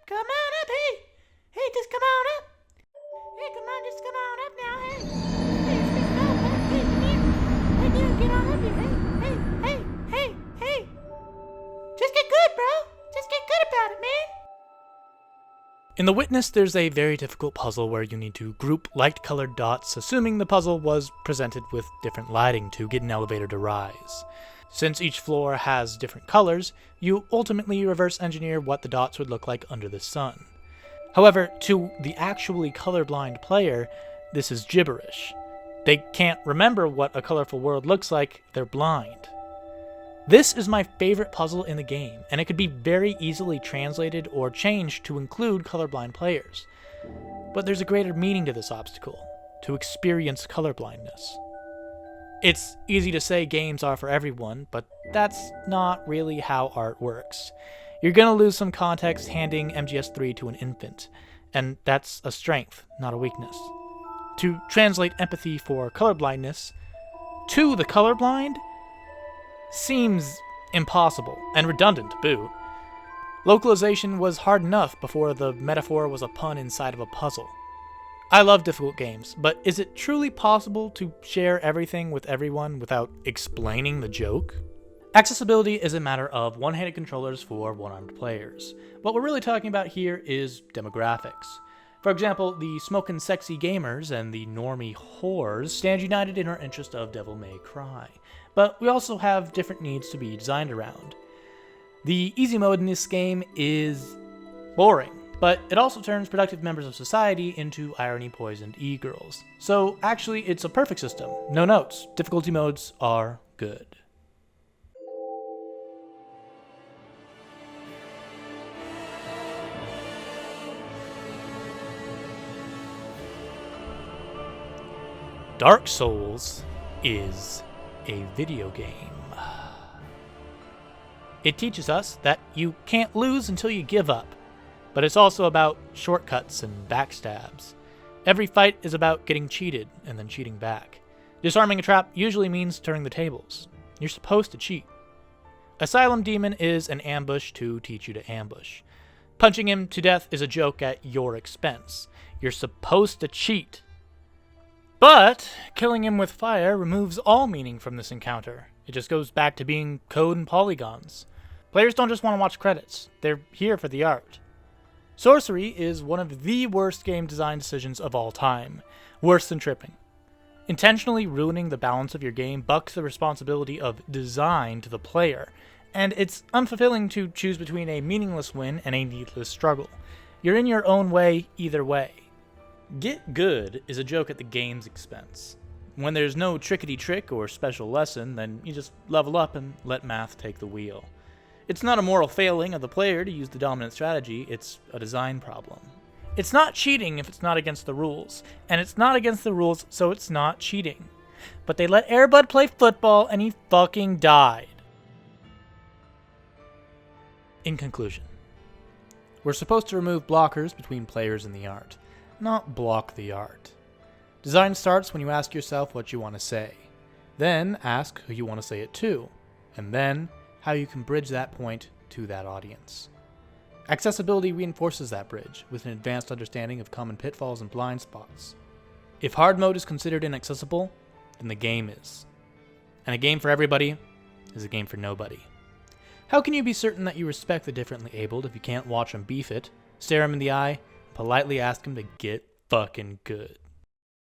Come on up, hey! Hey, just come on up! Hey, come on, just come on up now, hey! Hey, it's Mr. Malcolm. Hey, come here! Hey, dude, get on up here, hey! Just get good, bro! Just get good about it, man! In The Witness, there's a very difficult puzzle where you need to group light-colored dots, assuming the puzzle was presented with different lighting to get an elevator to rise. Since each floor has different colors, you ultimately reverse engineer what the dots would look like under the sun. However, to the actually colorblind player, this is gibberish. They can't remember what a colorful world looks like, they're blind. This is my favorite puzzle in the game, and it could be very easily translated or changed to include colorblind players. But there's a greater meaning to this obstacle: to experience colorblindness. It's easy to say games are for everyone, but that's not really how art works. You're gonna lose some context handing MGS3 to an infant, and that's a strength, not a weakness. To translate empathy for colorblindness to the colorblind seems impossible, and redundant to boot. Localization was hard enough before the metaphor was a pun inside of a puzzle. I love difficult games, but is it truly possible to share everything with everyone without explaining the joke? Accessibility is a matter of one-handed controllers for one-armed players. What we're really talking about here is demographics. For example, the smokin' sexy gamers and the normie whores stand united in our interest of Devil May Cry, but we also have different needs to be designed around. The easy mode in this game is boring, but it also turns productive members of society into irony-poisoned e-girls. So actually, it's a perfect system. No notes. Difficulty modes are good. Dark Souls is a video game. It teaches us that you can't lose until you give up, but it's also about shortcuts and backstabs. Every fight is about getting cheated and then cheating back. Disarming a trap usually means turning the tables. You're supposed to cheat. Asylum Demon is an ambush to teach you to ambush. Punching him to death is a joke at your expense. You're supposed to cheat. But killing him with fire removes all meaning from this encounter. It just goes back to being code and polygons. Players don't just want to watch credits. They're here for the art. Sorcery is one of the worst game design decisions of all time. Worse than tripping. Intentionally ruining the balance of your game bucks the responsibility of design to the player, and it's unfulfilling to choose between a meaningless win and a needless struggle. You're in your own way either way. Git Good is a joke at the game's expense. When there's no trickety-trick or special lesson, then you just level up and let math take the wheel. It's not a moral failing of the player to use the dominant strategy, it's a design problem. It's not cheating if it's not against the rules, and it's not against the rules, so it's not cheating. But they let Airbud play football and he fucking died. In conclusion, we're supposed to remove blockers between players and the art, not block the art. Design starts when you ask yourself what you want to say. Then ask who you want to say it to, and then how you can bridge that point to that audience. Accessibility reinforces that bridge with an advanced understanding of common pitfalls and blind spots. If hard mode is considered inaccessible, then the game is. And a game for everybody is a game for nobody. How can you be certain that you respect the differently abled if you can't watch them beef it, stare him in the eye, politely ask him to get fucking good?